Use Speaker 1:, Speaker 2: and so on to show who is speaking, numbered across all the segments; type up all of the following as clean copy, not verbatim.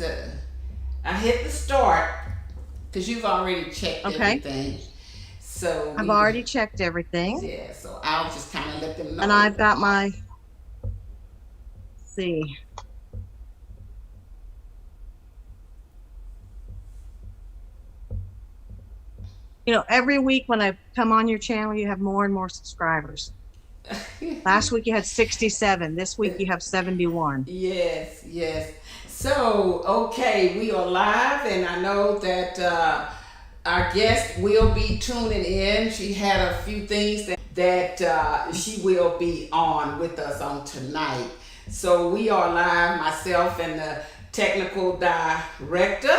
Speaker 1: So I hit the start because you've already checked everything. So
Speaker 2: I've already checked everything.
Speaker 1: Yeah, so I'll just kind of let them know.
Speaker 2: And I've got my, see. You know, every week when I come on your channel, you have more and more subscribers. Last week you had 67. This week you have 71.
Speaker 1: Yes, yes. So, okay, we are live, and I know that our guest will be tuning in. She had a few things that she will be on with us on tonight. So we are live, myself and the technical director,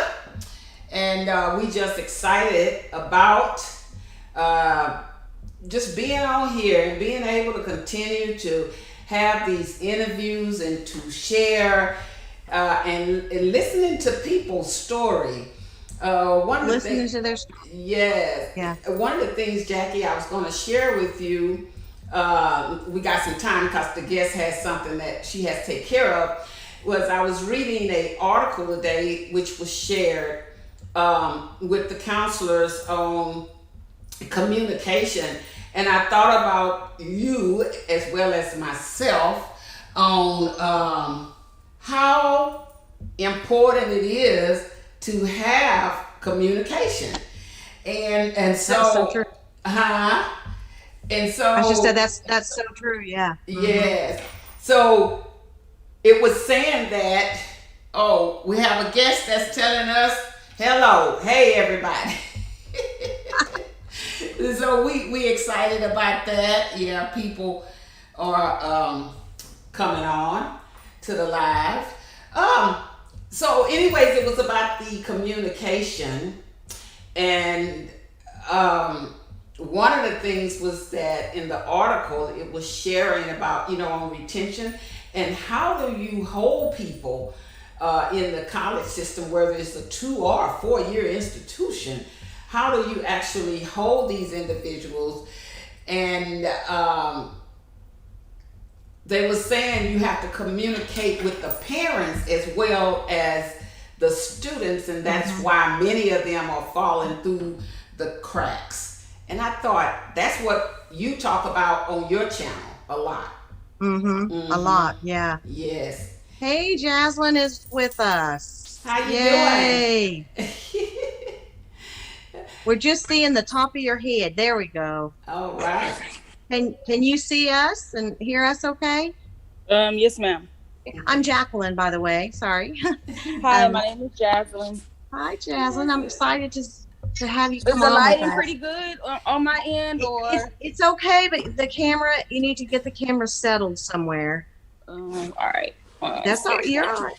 Speaker 1: and we just excited about just being on here and being able to continue to have these interviews and to share and listening to people's story. One of the things,
Speaker 2: to their
Speaker 1: yes,
Speaker 2: yeah.
Speaker 1: One of the things, Jackie, I was going to share with you. We got some time because the guest has something that she has to take care of. Was I was reading an article today which was shared with the counselors on communication, and I thought about you as well as myself on how important it is to have communication, and so,
Speaker 2: that's so true.
Speaker 1: And so
Speaker 2: I just said that's so true. Yeah.
Speaker 1: Yes. So it was saying that, oh, we have a guest that's telling us hello, hey everybody. So we excited about that. Yeah, people are coming on to the live. So anyways, it was about the communication, and one of the things was that in the article it was sharing about, on retention and how do you hold people in the college system, whether it's a 2 or 4 year institution. How do you actually hold these individuals? And they were saying you have to communicate with the parents as well as the students, and that's why many of them are falling through the cracks. And I thought that's what you talk about on your channel a lot.
Speaker 2: A lot, yeah.
Speaker 1: Yes.
Speaker 2: Hey, Jazline is with us.
Speaker 1: How you doing?
Speaker 2: We're just seeing the top of your head. There we go.
Speaker 1: All right.
Speaker 2: Can you see us and hear us okay?
Speaker 3: Yes, ma'am.
Speaker 2: I'm Jacqueline, by the way. Sorry.
Speaker 3: Hi, my name is Jazline.
Speaker 2: Hi, Jazline. I'm excited to have you
Speaker 3: Is
Speaker 2: come
Speaker 3: the
Speaker 2: on
Speaker 3: lighting
Speaker 2: with us.
Speaker 3: pretty good on my end, or?
Speaker 2: It's okay, but the camera, you need to get the camera settled somewhere.
Speaker 3: All right.
Speaker 2: That's all. You're all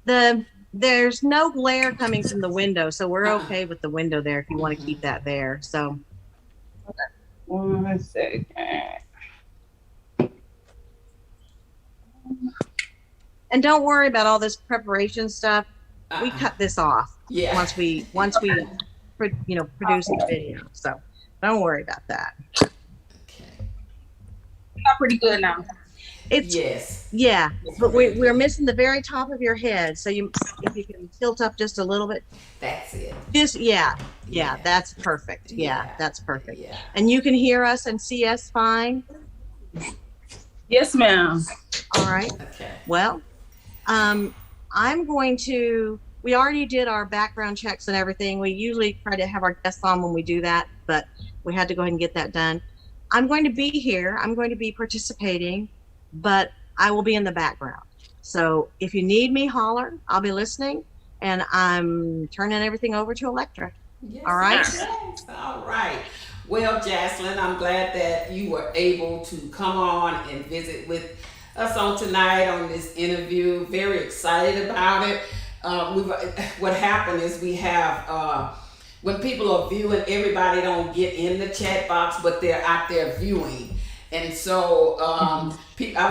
Speaker 2: right. There's no glare coming from the window, so we're okay with the window there if you want to keep that there. So.
Speaker 3: Okay. 1 second.
Speaker 2: And don't worry about all this preparation stuff. We cut this off.
Speaker 1: Yeah.
Speaker 2: Once we produce the video. So don't worry about that.
Speaker 1: Okay.
Speaker 3: Not pretty good now.
Speaker 1: It's yes.
Speaker 2: Yeah, but we're missing the very top of your head. So if you can tilt up just a little bit.
Speaker 1: That's it.
Speaker 2: Just yeah, that's perfect. Yeah, that's perfect.
Speaker 1: Yeah.
Speaker 2: And you can hear us and see us fine.
Speaker 3: Yes, ma'am.
Speaker 2: All right.
Speaker 1: Okay.
Speaker 2: Well, I'm going to. We already did our background checks and everything. We usually try to have our guests on when we do that, but we had to go ahead and get that done. I'm going to be here. I'm going to be participating, but I will be in the background. So if you need me, holler. I'll be listening, and I'm turning everything over to Electra.
Speaker 1: Yes,
Speaker 2: all right.
Speaker 1: Yes. All right. Well, Jazline, I'm glad that you were able to come on and visit with us on tonight on this interview. Very excited about it. What happened is we have when people are viewing, everybody don't get in the chat box, but they're out there viewing. And so I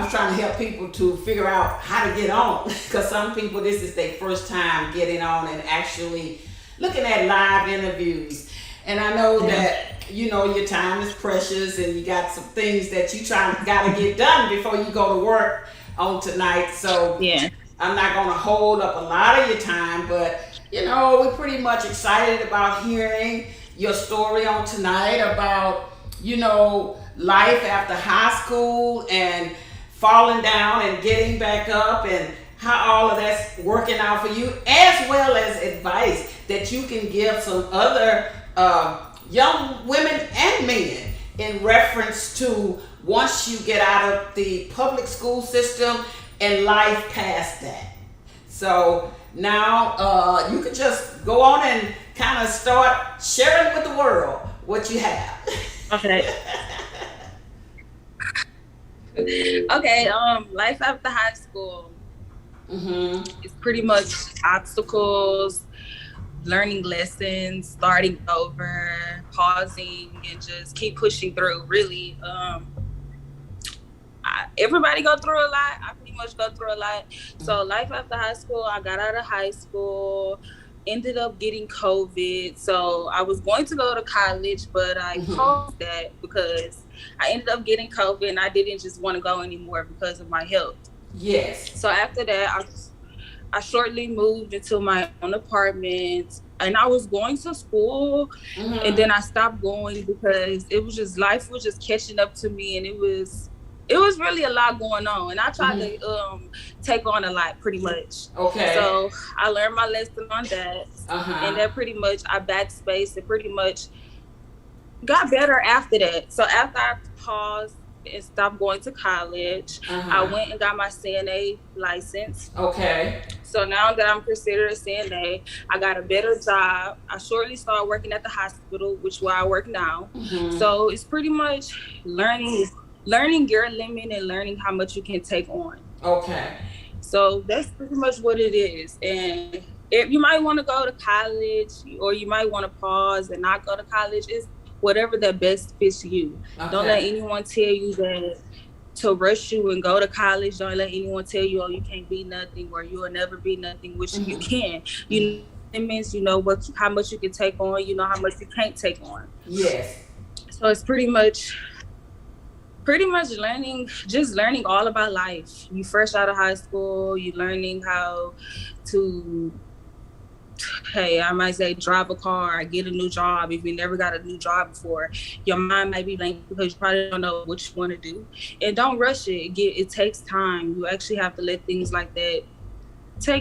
Speaker 1: was trying to help people to figure out how to get on, because some people, this is their first time getting on and actually looking at live interviews. And I know that, your time is precious and you got some things that you got to get done before you go to work on tonight. So
Speaker 3: yeah.
Speaker 1: I'm not going to hold up a lot of your time, but we're pretty much excited about hearing your story on tonight about, life after high school and falling down and getting back up and how all of that's working out for you, as well as advice that you can give some other young women and men in reference to once you get out of the public school system and life past that. So now you can just go on and kind of start sharing with the world what you have.
Speaker 3: Okay. Okay. Life after high school. It's pretty much obstacles, learning lessons, starting over, pausing, and just keep pushing through. Really, everybody go through a lot. I pretty much go through a lot. So life after high school, I got out of high school, ended up getting COVID. So I was going to go to college, but I paused that because I ended up getting COVID and I didn't just want to go anymore because of my health.
Speaker 1: Yes.
Speaker 3: So after that, I shortly moved into my own apartment, and I was going to school, and then I stopped going because it was just, life was just catching up to me, and it was really a lot going on, and I tried to take on a lot, pretty much.
Speaker 1: Okay.
Speaker 3: So I learned my lesson on that, and that pretty much I backspaced and pretty much got better after that. So after I paused and stopped going to college, I went and got my CNA license.
Speaker 1: Okay.
Speaker 3: So now that I'm considered a CNA, I got a better job. I shortly started working at the hospital, which where I work now. So it's pretty much learning your limit and learning how much you can take on.
Speaker 1: Okay.
Speaker 3: So that's pretty much what it is. And if you might want to go to college, or you might want to pause and not go to college, it's whatever that best fits you. Okay. Don't let anyone tell you that to rush you and go to college. Don't let anyone tell you, oh, you can't be nothing, or you will never be nothing, which you can. You know, it means you know how much you can take on, you know how much you can't take on.
Speaker 1: Yes.
Speaker 3: So it's pretty much learning all about life. You fresh out of high school, you learning how to, hey, I might say drive a car, get a new job. If you never got a new job before, your mind might be blank because you probably don't know what you want to do. And don't rush it. It takes time. You actually have to let things like that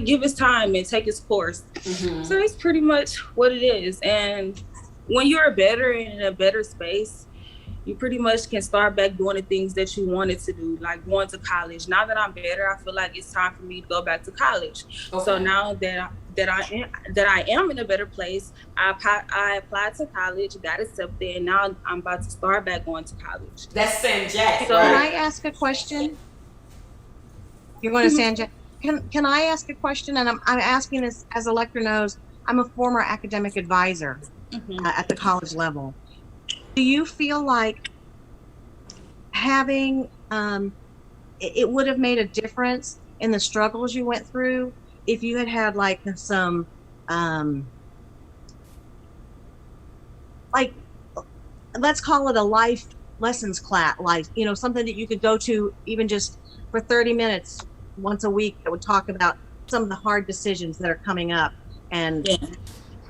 Speaker 3: give its time and take its course. So it's pretty much what it is. And when you're better in a better space, you pretty much can start back doing the things that you wanted to do, like going to college. Now that I'm better, I feel like it's time for me to go back to college. Okay. So now that I am in a better place, I applied to college, got accepted, and now I'm about to start back going to college.
Speaker 1: That's San Jack.
Speaker 2: So right? Can I ask a question? You're going to San Jack. Can I ask a question? And I'm asking this, as Electra knows, I'm a former academic advisor at the college level. Do you feel like having, it would have made a difference in the struggles you went through if you had like some, like, let's call it a life lessons class, something that you could go to even just for 30 minutes once a week that would talk about some of the hard decisions that are coming up. And do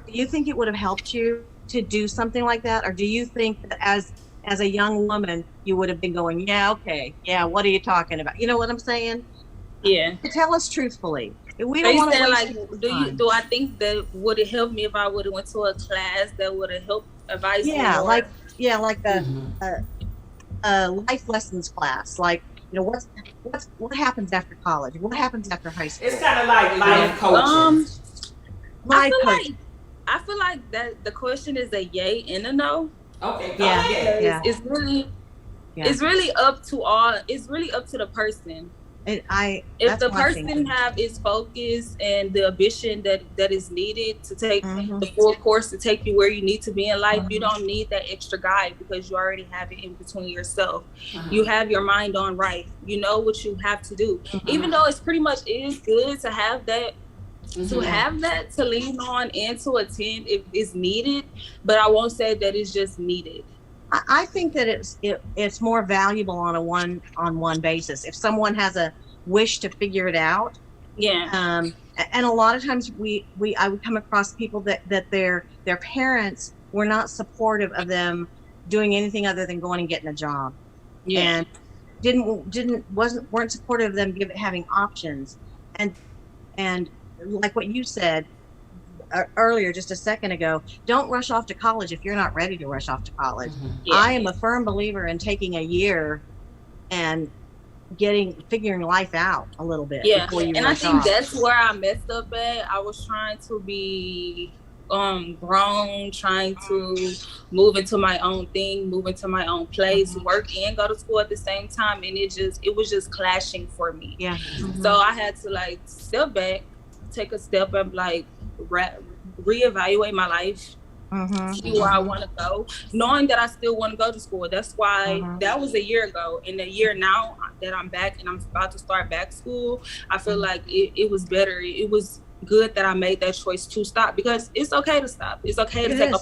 Speaker 2: you think it would have helped you to do something like that? Or do you think that as a young woman, you would have been going, what are you talking about? You know what I'm saying?
Speaker 3: Yeah.
Speaker 2: Tell us truthfully. We don't want to waste
Speaker 3: do I think that would have helped me if I would have went to a class that would have helped advise me more?
Speaker 2: like a life lessons class, like, what happens after college? What happens after high school?
Speaker 1: It's kind of like life coaching.
Speaker 3: I feel like that the question is a yay and a no.
Speaker 1: Okay.
Speaker 3: It's really up to it's really up to the person. If the person have its focus and the ambition that is needed to take the full course to take you where you need to be in life, you don't need that extra guide because you already have it in between yourself. You have your mind on right. You know what you have to do. Even though it's pretty much is good to have that, to lean on and to attend if it's needed, but I won't say that it's just needed.
Speaker 2: I think that it's more valuable on a one-on-one basis. If someone has a wish to figure it out,
Speaker 3: Yeah.
Speaker 2: And a lot of times I would come across people that their parents were not supportive of them doing anything other than going and getting a job,
Speaker 3: Yeah.
Speaker 2: and weren't supportive of them having options, and like what you said earlier just a second ago, don't rush off to college if you're not ready to rush off to college.
Speaker 3: Yeah.
Speaker 2: I am a firm believer in taking a year and figuring life out a little bit before you
Speaker 3: and
Speaker 2: rush
Speaker 3: I think
Speaker 2: off.
Speaker 3: that's where I messed up at. I was trying to be grown, trying to move into my own thing, move into my own place, work and go to school at the same time, and it was just clashing for me.
Speaker 2: Yeah.
Speaker 3: So I had to like step back, take a step and like reevaluate my life, see where I want to go, knowing that I still want to go to school. That's why that was a year ago. In a year now that I'm back and I'm about to start back school, I feel like it was better. It was good that I made that choice to stop, because it's okay to stop. It's okay to take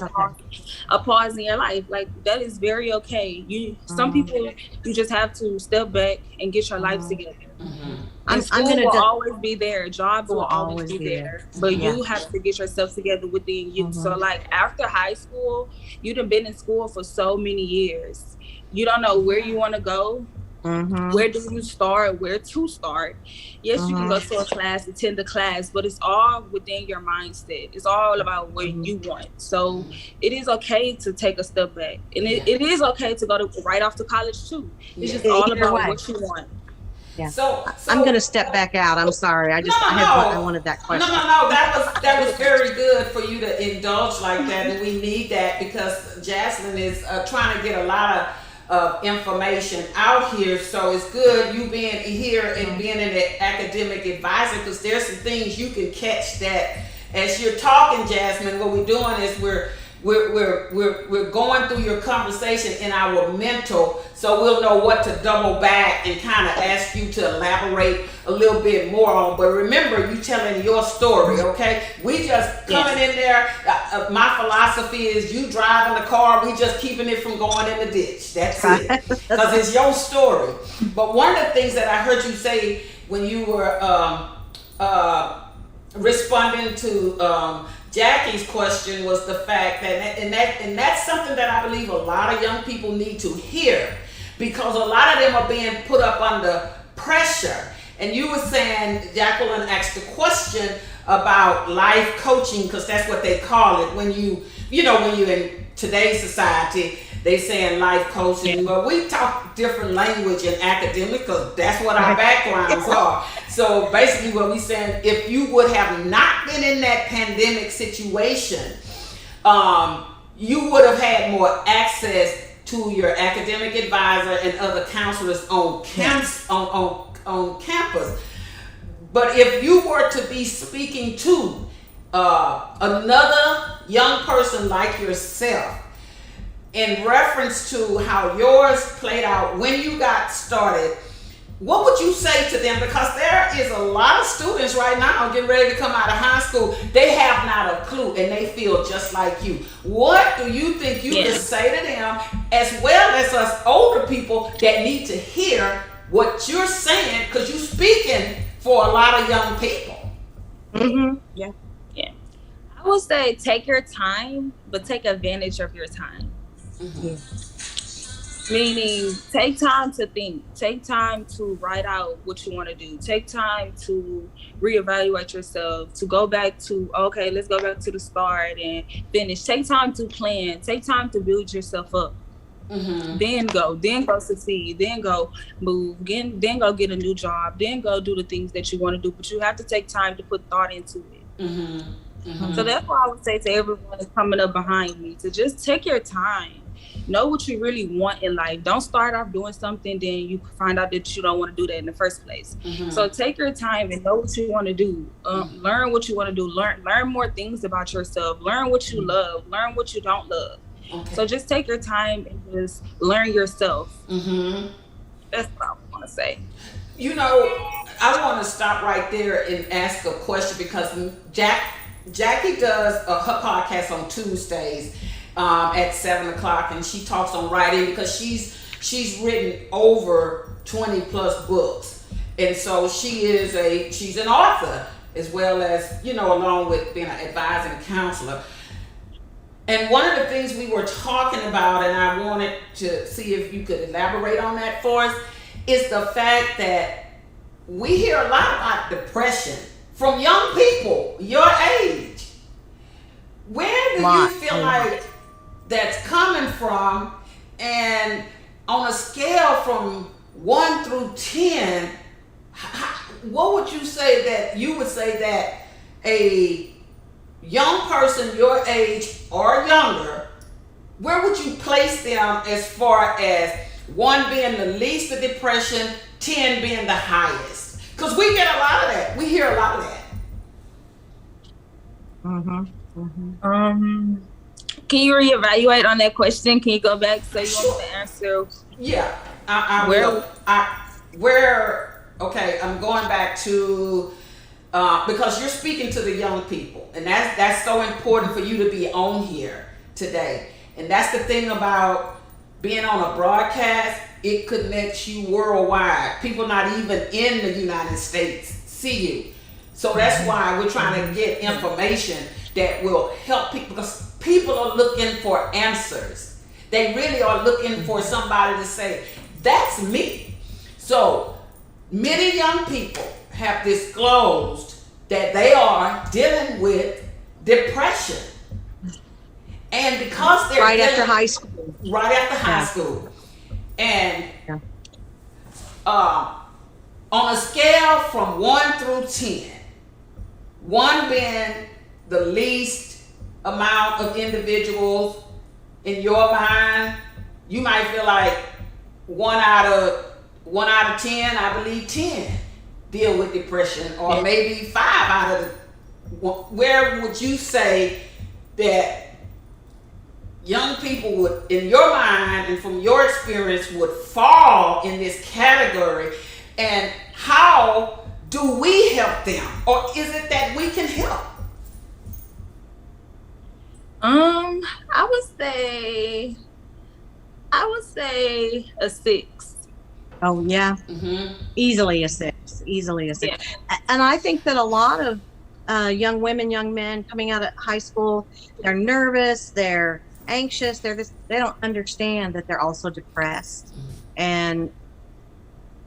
Speaker 3: a pause in your life. Like that is very okay. Some people, you just have to step back and get your life together. School will always be there. Jobs will always be there. But you have to get yourself together within you. So like after high school, you've been in school for so many years. You don't know where you want to go. Where do you start? Where to start? Yes, you can go to a class, attend the class, but it's all within your mindset. It's all about what you want. So it is okay to take a step back, and it is okay to go right off to college too. It's just all about what you want.
Speaker 2: Yeah.
Speaker 1: So
Speaker 2: I'm going to step back out. I'm sorry. I wanted that question.
Speaker 1: No. That was very good for you to indulge like that, and we need that because Jazline is trying to get a lot of information out here. So it's good you being here and being an academic advisor, because there's some things you can catch that as you're talking, Jazline. What we're doing is we're going through your conversation in our mental, so we'll know what to double back and kind of ask you to elaborate a little bit more on. But remember, you telling your story, okay? We just coming in there. My philosophy is you driving the car, we just keeping it from going in the ditch. That's it, because it's your story. But one of the things that I heard you say when you were responding to Jackie's question was the fact that, and that's something that I believe a lot of young people need to hear, because a lot of them are being put up under pressure. And you were saying, Jacqueline asked the question about life coaching, because that's what they call it when when you're in today's society. They saying life coaching, but we talk different language in academic, because that's what our backgrounds are. So basically what we saying, if you would have not been in that pandemic situation, you would have had more access to your academic advisor and other counselors on campus. But if you were to be speaking to another young person like yourself, in reference to how yours played out when you got started, what would you say to them? Because there is a lot of students right now getting ready to come out of high school. They have not a clue, and they feel just like you. What do you think you could say to them, as well as us older people that need to hear what you're saying, because you're speaking for a lot of young people?
Speaker 3: Yeah. I would say take your time, but take advantage of your time. Meaning, take time to think, take time to write out what you want to do, take time to reevaluate yourself, to go back to, okay, let's go back to the start and finish. Take time to plan, take time to build yourself up. Then go succeed, then go move, then go get a new job, then go do the things that you want to do. But you have to take time to put thought into it. So that's why I would say to everyone that's coming up behind me, to just take your time. Know what you really want in life. Don't start off doing something, then you find out that you don't want to do that in the first place. So take your time and know what you want to do. Learn what you want to do. Learn more things about yourself. Learn what you love. Learn what you don't love. So just take your time and just learn yourself. That's what I want to say.
Speaker 1: I want to stop right there and ask a question, because Jackie does her podcast on Tuesdays at 7:00, and she talks on writing, because she's written over 20 plus books, And so she's an author as well as, along with being an advisor and counselor. And one of the things we were talking about, and I wanted to see if you could elaborate on that for us, is the fact that we hear a lot about depression from young people your age. Where do you feel like that's coming from? And on a scale from 1 through 10, what would you say that a young person your age or younger, where would you place them as far as 1 being the least of depression, 10 being the highest? Because we get a lot of that. We hear a lot of that.
Speaker 3: Can you reevaluate on that question? Can you go back so you want the answer?
Speaker 1: Yeah, I will. Okay, I'm going back to because you're speaking to the young people, and that's so important for you to be on here today. And that's the thing about being on a broadcast, it connects you worldwide. People not even in the United States see you. So that's why we're trying to get information that will help people, because people are looking for answers. They really are looking for somebody to say, that's me. So many young people have disclosed that they are dealing with depression. And because they're
Speaker 2: right after high school.
Speaker 1: Right after high school. And on a scale from 1 through 10, 1 being the least amount of individuals in your mind, you might feel like 1 out of 10, I believe 10 deal with depression, or maybe 5 out of where would you say that young people would, in your mind and from your experience, would fall in this category? And how do we help them? Or is it that we can help?
Speaker 3: I would say a 6.
Speaker 2: Oh yeah. Easily a 6. Yeah. And I think that a lot of young women, young men coming out of high school, they're nervous, they're anxious, they don't understand that they're also depressed. And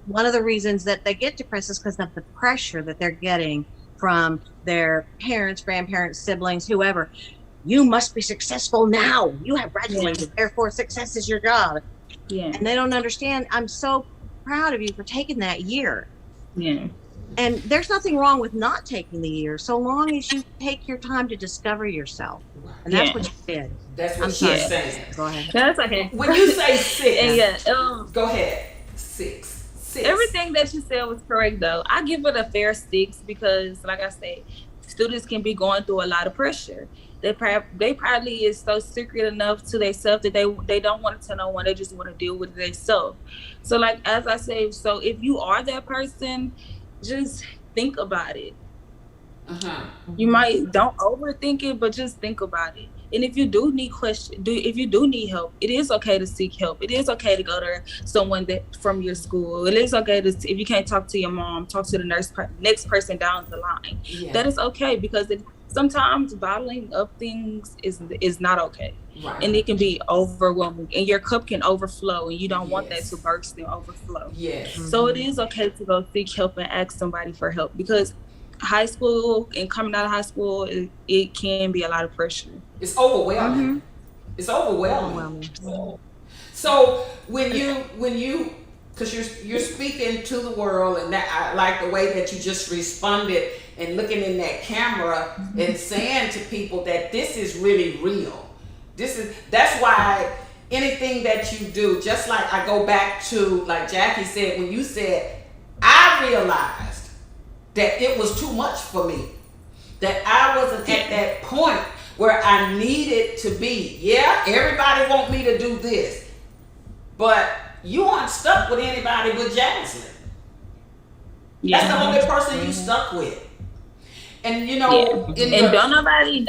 Speaker 2: one of the reasons that they get depressed is because of the pressure that they're getting from their parents, grandparents, siblings, whoever. You must be successful now. You have graduated, therefore success is your job. Yeah. And they don't understand. I'm so proud of you for taking that year. Yeah. And there's nothing wrong with not taking the year, so long as you take your time to discover yourself. And that's what you did.
Speaker 1: That's what she's saying.
Speaker 2: Go ahead.
Speaker 3: That's okay.
Speaker 1: When you say 6, go ahead. 6.
Speaker 3: Everything that you said was correct, though. I give it a fair 6 because, like I said, students can be going through a lot of pressure. They probably is so secret enough to themselves that they don't want to tell no one. They just want to deal with it themselves. So, like, as I say, so if you are that person, just think about it. You might don't overthink it, but just think about it. And if you do need if you do need help, it is okay to seek help. It is okay to go to someone from your school. It is okay to, if you can't talk to your mom, talk to the next person down the line. Yeah. That is okay, because sometimes bottling up things is not okay. Right. And it can be overwhelming, and your cup can overflow, and you don't want that to burst and overflow. Yes. So it is okay to go seek help and ask somebody for help, because high school and coming out of high school, it can be a lot of pressure.
Speaker 1: It's overwhelming. It's overwhelming. So when you because you're speaking to the world, and that I like the way that you just responded and looking in that camera and saying to people that this is really real. That's why anything that you do, just like I go back to, like Jackie said, when you said, I realized that it was too much for me, that I wasn't at that point where I needed to be. Yeah, everybody want me to do this, but you aren't stuck with anybody but Jazline. That's the only person you stuck with. And you know,
Speaker 3: don't nobody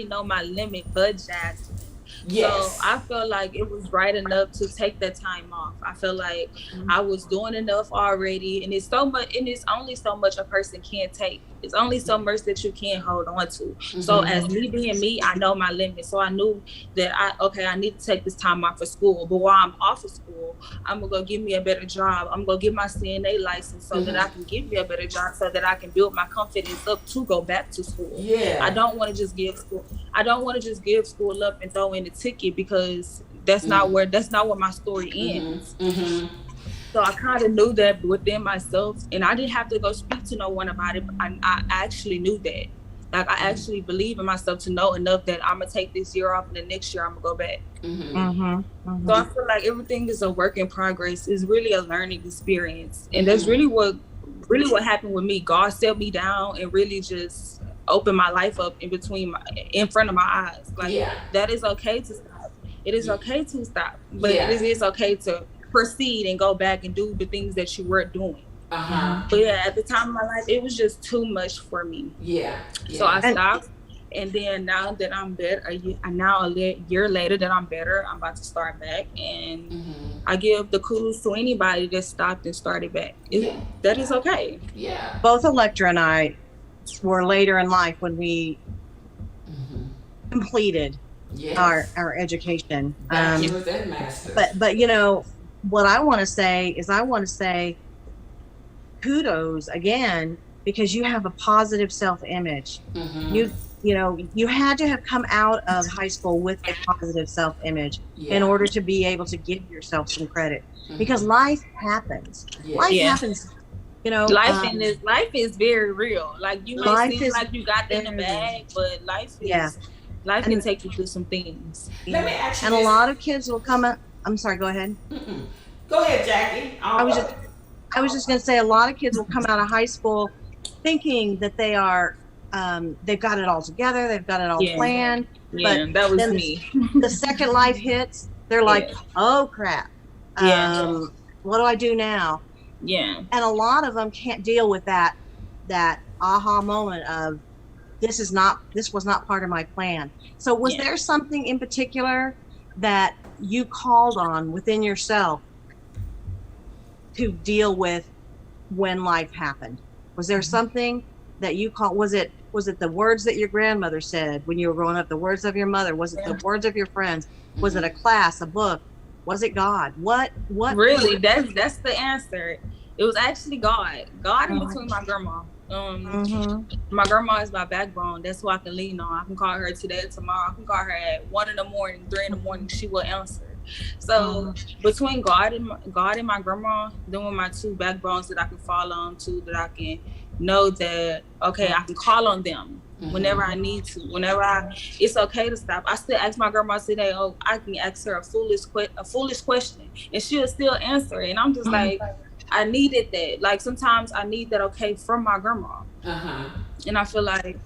Speaker 3: know my limit but Jazline.
Speaker 1: Yes.
Speaker 3: So I felt like it was right enough to take that time off. I feel like I was doing enough already, and it's only so much a person can take. It's only so much that you can hold on to. So as me being me, I know my limits. So I knew that I need to take this time off for school. But while I'm off of school, I'm gonna go get me a better job. I'm gonna get my CNA license so that I can get me a better job, so that I can build my confidence up to go back to school.
Speaker 1: Yeah.
Speaker 3: I don't want to just give school up and throw in the ticket, because that's not where my story ends. So I kind of knew that within myself, and I didn't have to go speak to no one about it. But I actually knew that. Like, I actually believe in myself to know enough that I'm gonna take this year off, and the next year I'm gonna go back. So I feel like everything is a work in progress. It's really a learning experience, and that's really what happened with me. God set me down and really just opened my life up in front of my eyes. Like, that is okay to stop. It is okay to stop, but it is okay to proceed and go back and do the things that you were doing. But at the time of my life, it was just too much for me. So I stopped, and then now that I'm better, a year later that I'm better, I'm about to start back, and I give the kudos to anybody that stopped and started back. That is okay.
Speaker 2: Both Electra and I were later in life when we completed our education. But you know what I want to say is, I want to say kudos again, because you have a positive self-image. You had to have come out of high school with a positive self-image in order to be able to give yourself some credit, because life happens. Life happens.
Speaker 3: Life is very real. Like, you might seem like you got in the bag, but life can take you through some things.
Speaker 1: Let me ask you
Speaker 2: and a lot of kids will come up. I'm sorry, go ahead.
Speaker 1: Go ahead, Jackie.
Speaker 2: I was just going to say, a lot of kids will come out of high school thinking that they are, they've got it all together, they've got it all planned. But
Speaker 3: that was me.
Speaker 2: The second life hits, they're like, oh crap. What do I do now? And a lot of them can't deal with that aha moment of, this was not part of my plan. So was there something in particular that you called on within yourself to deal with when life happened? Was there something that you called? Was it the words that your grandmother said when you were growing up, the words of your mother? Was it the words of your friends? Was it a class, a book? Was it God? What
Speaker 3: really? That's the answer. It was actually God in between my grandma. My grandma is my backbone. That's who I can lean on. I can call her today, tomorrow. I can call her at 1 a.m, 3 a.m. She will answer. So between God and my grandma, them were my two backbones that I can fall on to, that I can know that, okay, I can call on them whenever I need to. It's okay to stop. I still ask my grandma today, I can ask her a foolish question, and she'll still answer it. And I'm just like, I needed that. Like, sometimes I need that okay from my grandma. And I feel like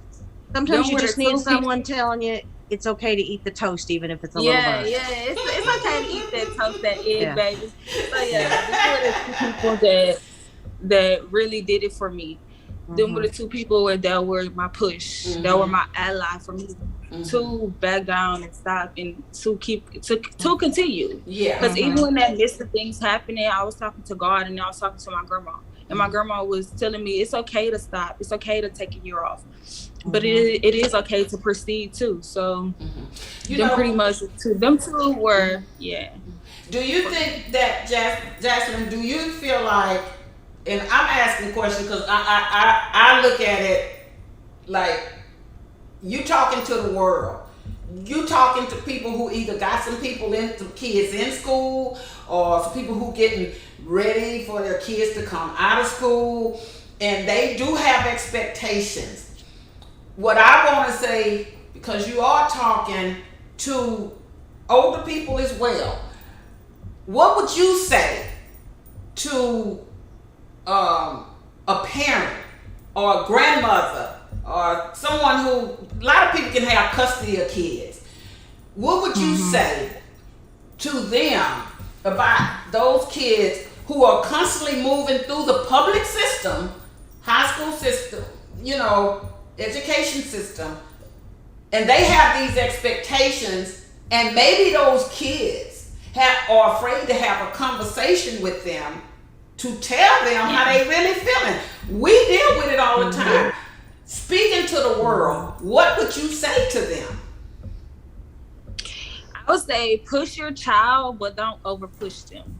Speaker 2: sometimes you just need someone telling you it's okay to eat the toast, even if it's a little burnt.
Speaker 3: It's okay to eat that toast, that egg, baby. So these were the two people that really did it for me. Them were the two people that were my push, that were my ally for me to back down and stop, and to continue. Because even when that list of things happening, I was talking to God, and I was talking to my grandma. And my grandma was telling me it's okay to stop. It's okay to take a year off. But it is okay to proceed too. So pretty much them two were,
Speaker 1: Do you think that, Jazline, do you feel like, and I'm asking the question because I look at it like, you talking to the world. You talking to people who either got some kids in school, or some people who getting ready for their kids to come out of school, and they do have expectations. What I want to say, because you are talking to older people as well, what would you say to a parent or a grandmother or someone who, a lot of people can have custody of kids? What would you say to them about those kids who are constantly moving through the public system, high school system, education system, and they have these expectations, And maybe those kids are afraid to have a conversation with them to tell them how they really feeling. We deal with it all the time. Speaking to the world, what would you say to them?
Speaker 3: I would say push your child, but don't over push them.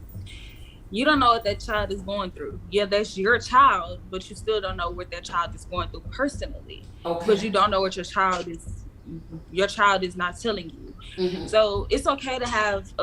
Speaker 3: You don't know what that child is going through. Yeah, that's your child, but you still don't know what that child is going through personally.
Speaker 1: Okay.
Speaker 3: Because you don't know what your child is not telling you. Mm-hmm. So it's okay to have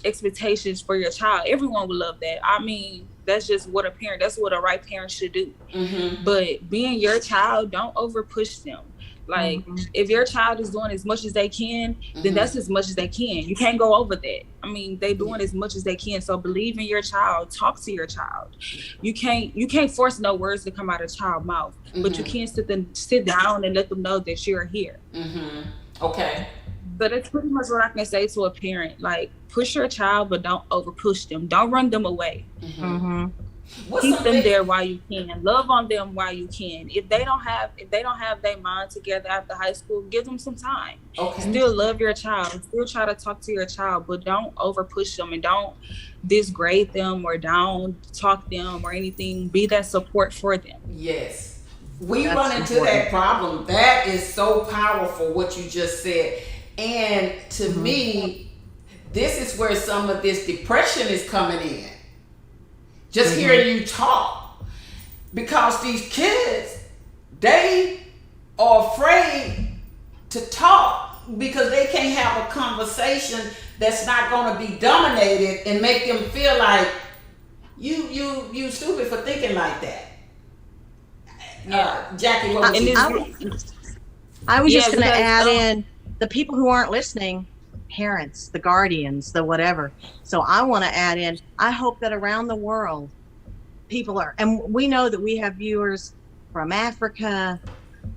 Speaker 3: expectations for your child. Everyone would love that. I mean, that's just what that's what a right parent should do. Mm-hmm. But being your child, don't over push them. Like, if your child is doing as much as they can, then that's as much as they can. You can't go over that. I mean, they doing as much as they can. So believe in your child. Talk to your child. You can't force no words to come out of a child's mouth, but you can sit down and let them know that you're here.
Speaker 1: Okay.
Speaker 3: But it's pretty much what I can say to a parent. Like, push your child, but don't over push them. Don't run them away. Keep them there while you can. Love on them while you can. If they don't have their mind together after high school, give them some time. Okay. Still love your child. Still try to talk to your child, but don't over push them and don't disgrade them or down talk them or anything. Be that support for them.
Speaker 1: Yes. We run into that problem. That is so powerful what you just said. And to me, this is where some of this depression is coming in. Just hearing you talk, because these kids, they are afraid to talk because they can't have a conversation that's not going to be dominated and make them feel like you stupid for thinking like that. Jackie, what was
Speaker 2: I was just going to add in the people who aren't listening. Parents, the guardians, the whatever. So I want to add in, I hope that around the world people are, and we know that we have viewers from Africa,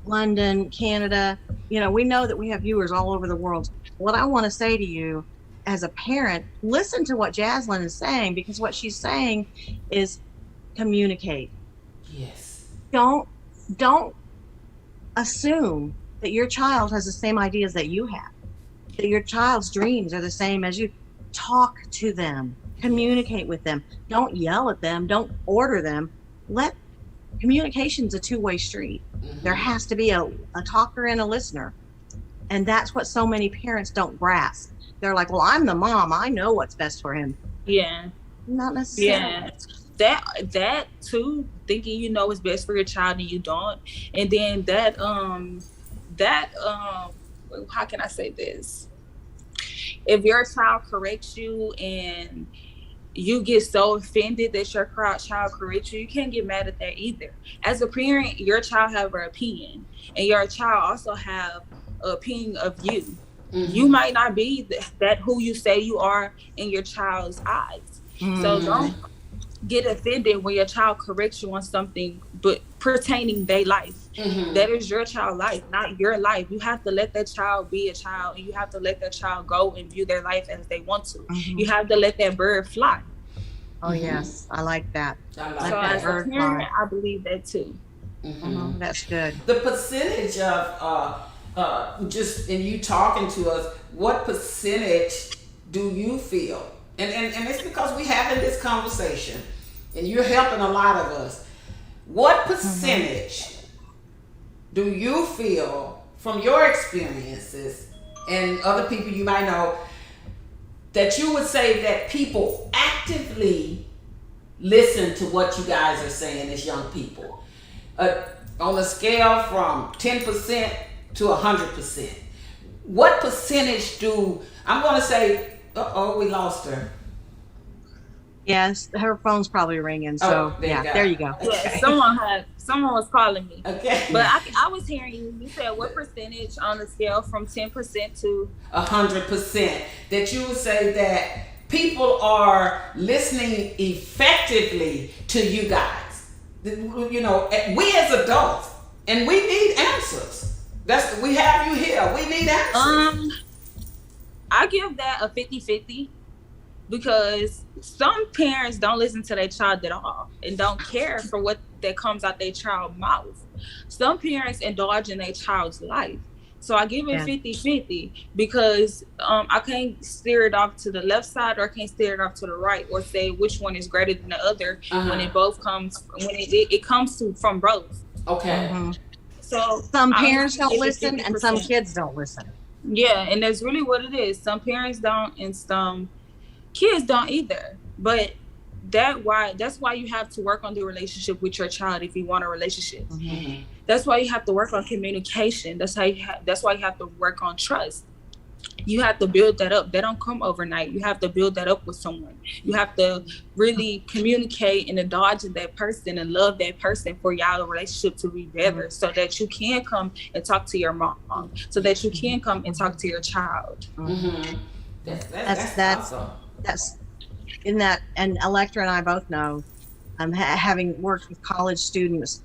Speaker 2: London, Canada, we know that we have viewers all over the world. What I want to say to you as a parent, listen to what Jazline is saying, because what she's saying is communicate.
Speaker 1: Yes.
Speaker 2: Don't assume that your child has the same ideas that you have. That your child's dreams are the same as you. Talk to them, communicate with them. Don't yell at them, don't order them. Communication's a two-way street. There has to be a talker and a listener. And that's what so many parents don't grasp. They're like, well, I'm the mom, I know what's best for him.
Speaker 3: Yeah.
Speaker 2: Not necessarily.
Speaker 3: Yeah. That too, thinking you know what's best for your child and you don't. And then how can I say this? If your child corrects you and you get so offended that your child corrects you, you can't get mad at that either. As a parent, your child have an opinion, and your child also have an opinion of you. You might not be that who you say you are in your child's eyes. So don't get offended when your child corrects you on something but pertaining their life. That is your child's life, not your life. You have to let that child be a child, and you have to let that child go and view their life as they want to. You have to let that bird fly.
Speaker 2: Oh yes, I like that.
Speaker 3: As a parent, I believe that too.
Speaker 2: That's good.
Speaker 1: The percentage of just in you talking to us, what percentage do you feel? And it's because we having this conversation, and you're helping a lot of us. What percentage do you feel from your experiences and other people you might know that you would say that people actively listen to what you guys are saying as young people? On a scale from 10% to 100%. What percentage I'm going to say, we lost her.
Speaker 2: Yes, her phone's probably ringing. So there you go.
Speaker 3: Okay. Yeah, someone was calling me. Okay. But I was hearing you. You said what percentage on the scale from 10% to
Speaker 1: 100%? That you would say that people are listening effectively to you guys. We as adults, and we need answers. We have you here. We need answers.
Speaker 3: I give that a 50-50. Because some parents don't listen to their child at all and don't care for what that comes out their child's mouth. Some parents indulge in their child's life. So I give it 50-50 because I can't steer it off to the left side or I can't steer it off to the right or say which one is greater than the other when it both comes, when it comes from both.
Speaker 1: Okay.
Speaker 2: Mm-hmm.
Speaker 3: So
Speaker 2: some parents don't listen and some kids don't listen.
Speaker 3: Yeah, and that's really what it is. Some parents don't and some kids don't either. But that's why you have to work on the relationship with your child if you want a relationship.
Speaker 1: Mm-hmm.
Speaker 3: That's why you have to work on communication. That's why you have to work on trust. You have to build that up. They don't come overnight. You have to build that up with someone. You have to really communicate and indulge in that person and love that person for y'all relationship to be better, so that you can come and talk to your mom, so that you can come and talk to your child.
Speaker 1: Mm-hmm. That's awesome.
Speaker 2: That's in that, and Electra and I both know, having worked with college students,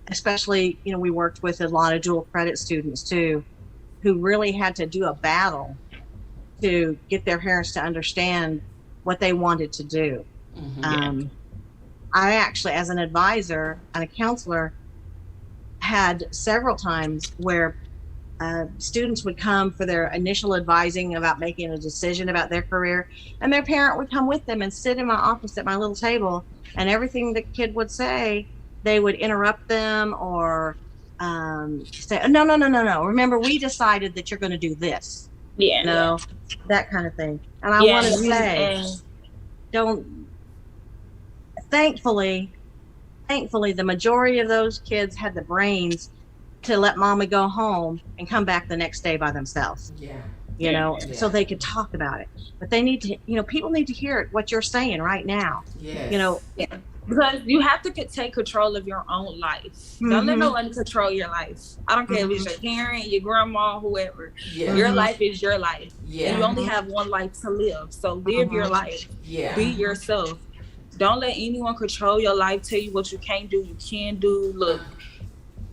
Speaker 2: especially, we worked with a lot of dual credit students too, who really had to do a battle to get their parents to understand what they wanted to do. Mm-hmm. I actually, as an advisor and a counselor, had several times where students would come for their initial advising about making a decision about their career, and their parent would come with them and sit in my office at my little table, and everything the kid would say, they would interrupt them or say, no. Remember, we decided that you're going to do this. Yeah. That kind of thing. And I want to say, thankfully, the majority of those kids had the brains to let mommy go home and come back the next day by themselves. So they could talk about it. But they need to, people need to hear what you're saying right now.
Speaker 1: Yes.
Speaker 3: Because you have to take control of your own life. Mm-hmm. Don't let no one control your life. I don't care if it's your parent, your grandma, whoever. Yeah. Your life is your life. Yeah. And you only have one life to live. So live your life. Yeah. Be yourself. Don't let anyone control your life, tell you what you can't do, you can do. Look,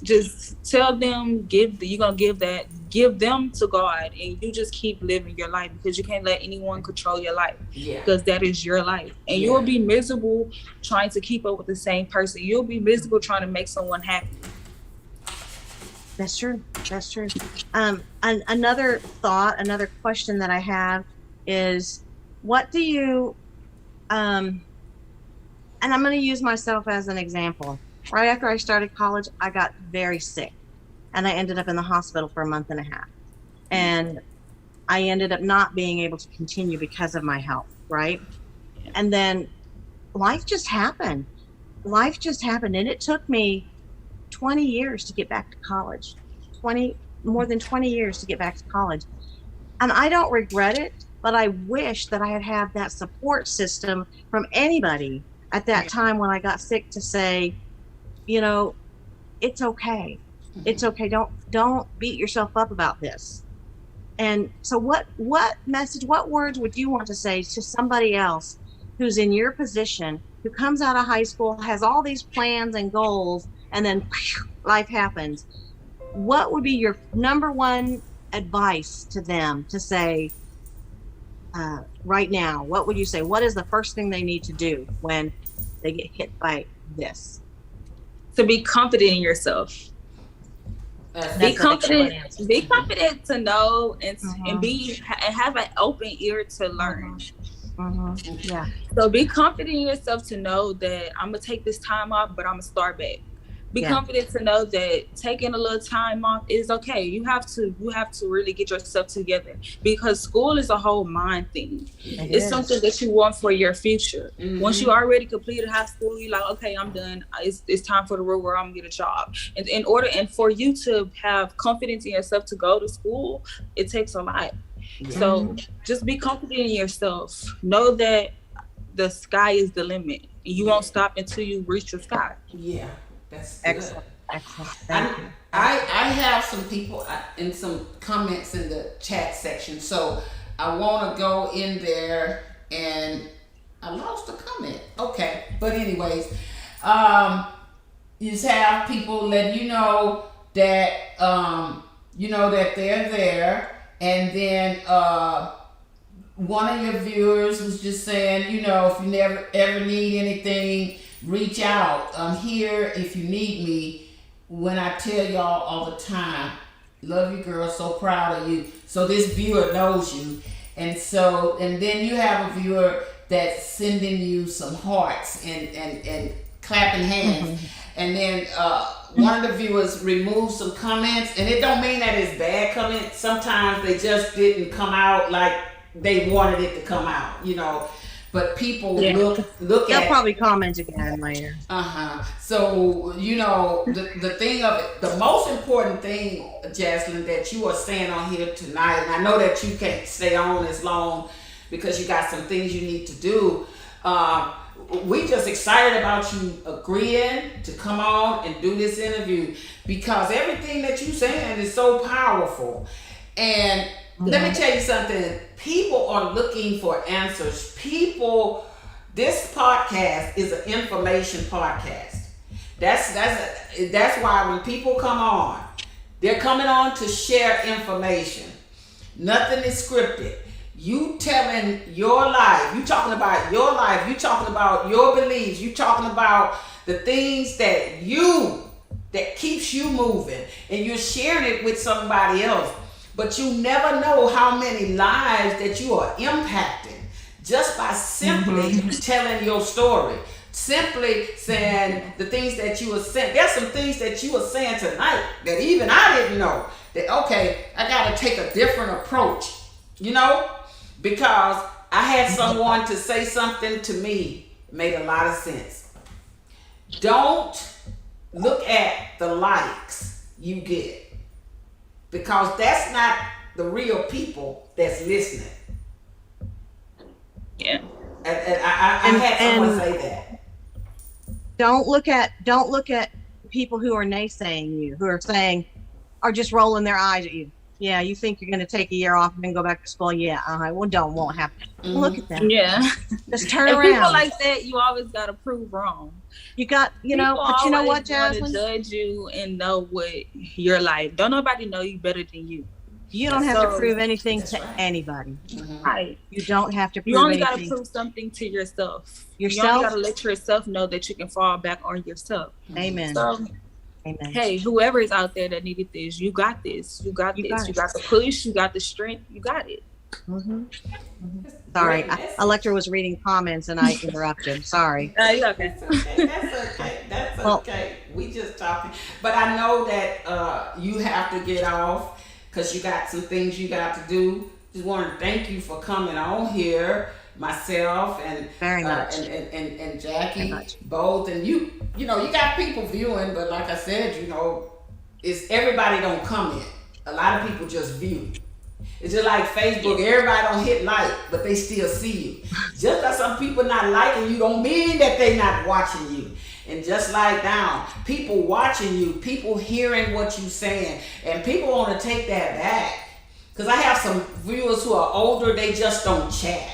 Speaker 3: just tell them, give them to God, and you just keep living your life, because you can't let anyone control your life. Because that is your life, and you will be miserable trying to keep up with the same person. You'll be miserable trying to make someone happy.
Speaker 2: That's true. Another question that I have is, what do you and I'm going to use myself as an example. Right after I started college, I got very sick, and I ended up in the hospital for a month and a half. And I ended up not being able to continue because of my health, right? And then life just happened. And it took me 20 years to get back to college. More than 20 years to get back to college. And I don't regret it, but I wish that I had had that support system from anybody at that time when I got sick to say, it's okay. It's okay. Don't beat yourself up about this. And so what words would you want to say to somebody else who's in your position, who comes out of high school, has all these plans and goals, and then life happens? What would be your number one advice to them to say right now? What would you say? What is the first thing they need to do when they get hit by this?
Speaker 3: To be confident in yourself. Be confident to know and have an open ear to learn. Yeah. So be confident in yourself to know that I'm gonna take this time off, but I'm gonna start back. Be confident to know that taking a little time off is okay. You have to really get yourself together, because school is a whole mind thing. It's something that you want for your future. Mm-hmm. Once you already completed high school, you're like, okay, I'm done. It's time for the real world. I'm gonna get a job. And for you to have confidence in yourself to go to school, it takes a lot. Yeah. So just be confident in yourself. Know that the sky is the limit. You won't stop until you reach the sky.
Speaker 1: Yeah. That's
Speaker 2: excellent.
Speaker 1: Thank you. I have some people in some comments in the chat section, so I want to go in there, and I lost a comment. Okay, but anyways, you just have people letting you know that that they're there, and then one of your viewers was just saying, if you never ever need anything, reach out. I'm here if you need me. When I tell y'all all the time, Love you, girl. So proud of you. So this viewer knows you. And then you have a viewer that's sending you some hearts and clapping hands. And then one of the viewers removed some comments. And it don't mean that it's bad comments. Sometimes they just didn't come out like they wanted it to come out, you know. But people look
Speaker 2: They'll
Speaker 1: at...
Speaker 2: They'll probably comment again later.
Speaker 1: So, you know, the thing of it, the most important thing, Jazline, that you are saying on here tonight, and I know that you can't stay on as long because you got some things you need to do. We just excited about you agreeing to come on and do this interview because everything that you're saying is so powerful. And let me tell you something. People are looking for answers. This podcast is an information podcast. That's why when people come on, they're coming on to share information. Nothing is scripted. You telling your life. You talking about your life. You talking about your beliefs. You talking about the things that keeps you moving, and you're sharing it with somebody else. But you never know how many lives that you are impacting just by simply telling your story. Simply saying the things that you were saying. There's some things that you were saying tonight that even I didn't know. That, okay, I got to take a different approach, you know? Because I had someone to say something to me, made a lot of sense. Don't look at the likes you get. Because that's not the real people that's listening.
Speaker 3: Yeah.
Speaker 1: And I had someone say that.
Speaker 2: Don't look at people who are naysaying you, who are just rolling their eyes at you. Yeah, you think you're going to take a year off and then go back to school? Yeah, won't happen. Look at them.
Speaker 3: Yeah.
Speaker 2: Just turn
Speaker 3: and
Speaker 2: around.
Speaker 3: People like that, you always got to prove wrong.
Speaker 2: You got, but you know what, Jazline?
Speaker 3: Want to judge you and know what your life. Don't nobody know you better than you.
Speaker 2: You don't have to prove anything to anybody.
Speaker 3: Right.
Speaker 2: You don't have to prove anything.
Speaker 3: You only got to prove something to yourself. You only got to let yourself know that you can fall back on yourself.
Speaker 2: Amen.
Speaker 3: So,
Speaker 2: amen.
Speaker 3: Hey, whoever is out there that needed this, you got this. You got this. You got the push. You got the strength. You got it.
Speaker 2: Sorry, Electra was reading comments and I interrupted. Sorry.
Speaker 3: Okay.
Speaker 1: That's okay. We just talking. But I know that you have to get off because you got some things you got to do. Just want to thank you for coming on here. Myself and
Speaker 2: very much
Speaker 1: and Jackie both, and you know you got people viewing, but like I said, you know, it's everybody don't comment. A lot of people just view. It's just like Facebook. Everybody don't hit like, but they still see you. Just like some people not liking you don't mean that they not watching you. And just like now, people watching you, people hearing what you saying, and people want to take that back. Because I have some viewers who are older, they just don't chat.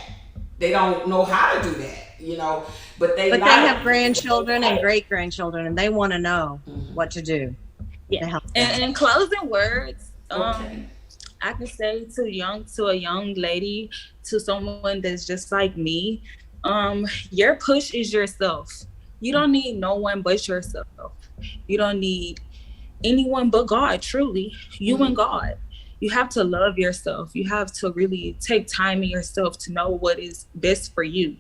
Speaker 1: They don't know how to do that, you know. But they
Speaker 2: have grandchildren and great grandchildren, and they want to know what to do.
Speaker 3: Yeah. And in closing words, I can say to a young lady, to someone that's just like me, your push is yourself. You don't need no one but yourself. You don't need anyone but God, truly. You and God. You have to love yourself. You have to really take time in yourself to know what is best for you.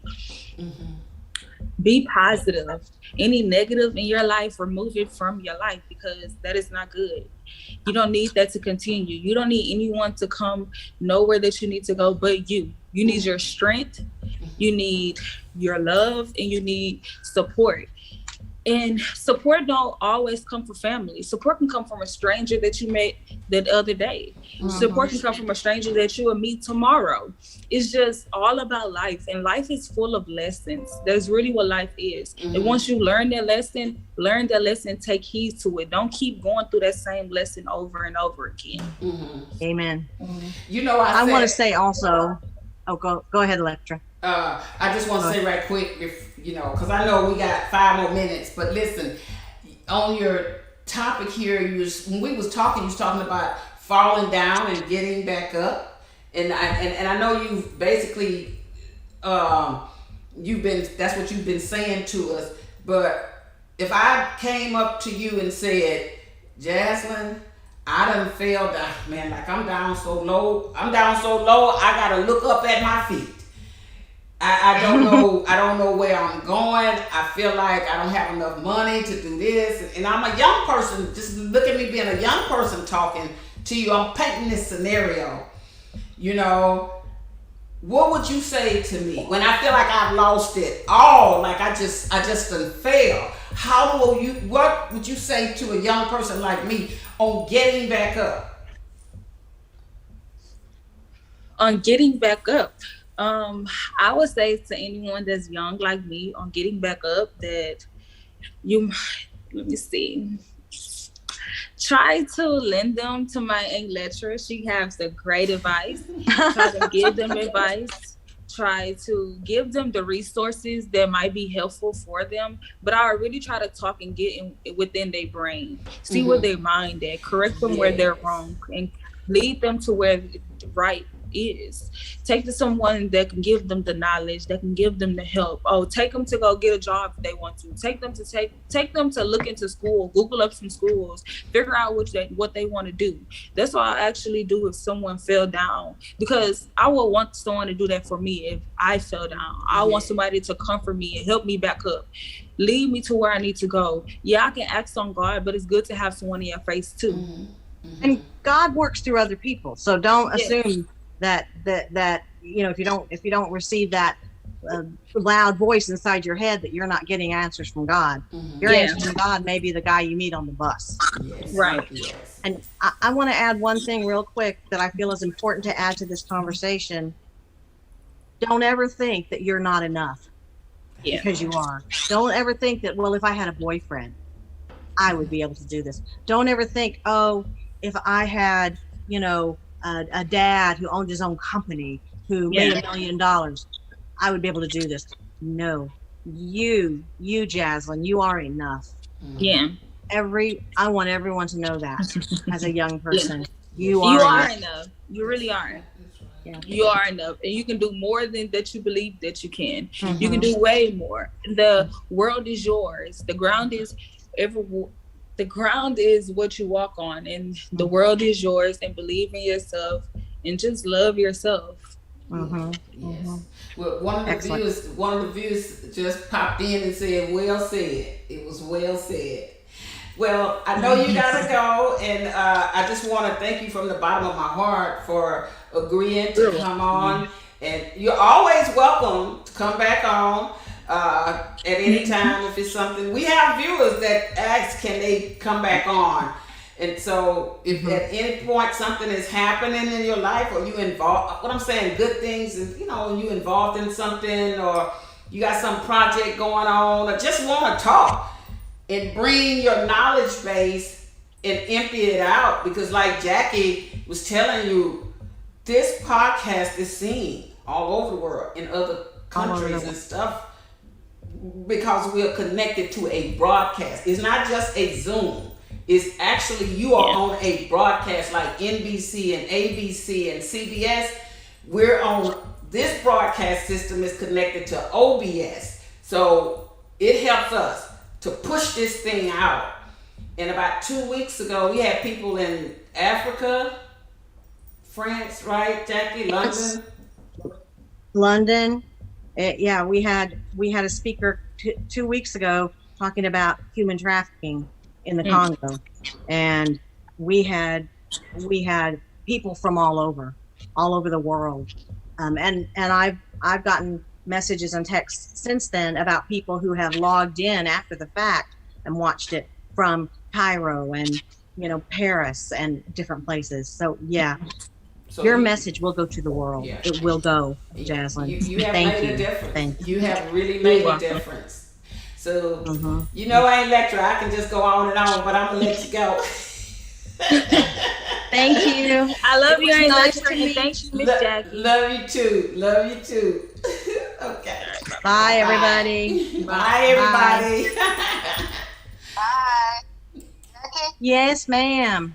Speaker 3: Be positive. Any negative in your life, remove it from your life because that is not good. You don't need that to continue. You don't need anyone to come nowhere that you need to go but you. You need your strength. You need your love, and you need support. And support don't always come from family. Support can come from a stranger that you met the other day. Support can come from a stranger that you will meet tomorrow. It's just all about life. And life is full of lessons. That's really what life is. And once you learn that lesson, take heed to it. Don't keep going through that same lesson over and over again.
Speaker 2: Amen.
Speaker 1: You know,
Speaker 2: I want to say also, go ahead, Electra.
Speaker 1: I just want to say right quick, because I know we got 5 more minutes, but listen, on your topic here, when we was talking, you was talking about falling down and getting back up, and I know you've basically, that's what you've been saying to us, but if I came up to you and said, Jazline, I done fell down, man. Like I'm down so low. I gotta look up at my feet. I don't know. I don't know where I'm going. I feel like I don't have enough money to do this. And I'm a young person. Just look at me being a young person talking to you. I'm painting this scenario. You know, what would you say to me when I feel like I've lost it all? Like I just done failed. What would you say to a young person like me on getting back up?
Speaker 3: On getting back up. I would say to anyone that's young like me on getting back up that let me see, try to lend them to my Aunt lecturer. She has the great advice. Try to give them advice. Try to give them the resources that might be helpful for them. But I really try to talk and get within their brain, see where their mind at, correct them where they're wrong, and lead them to where right is. Take to someone that can give them the knowledge, that can give them the help. Take them to go get a job if they want to. Take them to look into school, Google up some schools, figure out what they want to do. That's what I actually do if someone fell down, because I would want someone to do that for me if I fell down. I want somebody to comfort me and help me back up, lead me to where I need to go. Yeah, I can ask on God, but it's good to have someone in your face too.
Speaker 2: And God works through other people, so don't assume that you know, if you don't receive that loud voice inside your head, that you're not getting answers from God. Your answer from God may be the guy you meet on the bus.
Speaker 3: Right.
Speaker 2: And I want to add one thing real quick that I feel is important to add to this conversation. Don't ever think that you're not enough, because you are. Don't ever think that, well, if I had a boyfriend, I would be able to do this. Don't ever think, oh, if I had, you know, a dad who owned his own company, who made $1 million, I would be able to do this. No, you Jazline, you are enough.
Speaker 3: Yeah.
Speaker 2: I want everyone to know that as a young person,
Speaker 3: you are enough. You really are.
Speaker 2: Yeah.
Speaker 3: You are enough, and you can do more than that you believe that you can. You can do way more. The world is yours. The ground is what you walk on, and the world is yours. And believe in yourself, and just love yourself.
Speaker 1: Yes. Well, one of the viewers just popped in and said, "Well said." It was well said. Well, I know you gotta go, and I just want to thank you from the bottom of my heart for agreeing to come on. And you're always welcome to come back on at any time if it's something. We have viewers that ask, can they come back on? And so if at any point something is happening in your life, or you involved, what I'm saying, good things, and you know, you involved in something, or you got some project going on, or just want to talk and bring your knowledge base and empty it out, because like Jackie was telling you, this podcast is seen all over the world, in other countries and stuff, because we are connected to a broadcast. It's not just a Zoom. It's actually, you are on a broadcast like NBC and ABC and CBS. We're on, this broadcast system is connected to OBS. So it helps us to push this thing out. And about 2 weeks ago, we had people in Africa, France, right, Jackie?
Speaker 2: London. Yeah, we had a speaker 2 weeks ago talking about human trafficking in the Congo, and we had people from all over the world, and I've gotten messages and texts since then about people who have logged in after the fact and watched it from Cairo and, you know, Paris and different places. So your message will go to the world. Yeah. It will go, Jazline.
Speaker 1: You have made a difference. You have really made a difference. So, you know, I ain't lecturer. I can just go on and on, but I'm going to let you go.
Speaker 2: Thank you.
Speaker 3: I love you, Aunt Lecturer, and thank you, Miss Jackie.
Speaker 1: Love you too. Love you too. Okay.
Speaker 2: Bye, everybody.
Speaker 1: Bye, everybody.
Speaker 4: Bye.
Speaker 2: Yes, ma'am.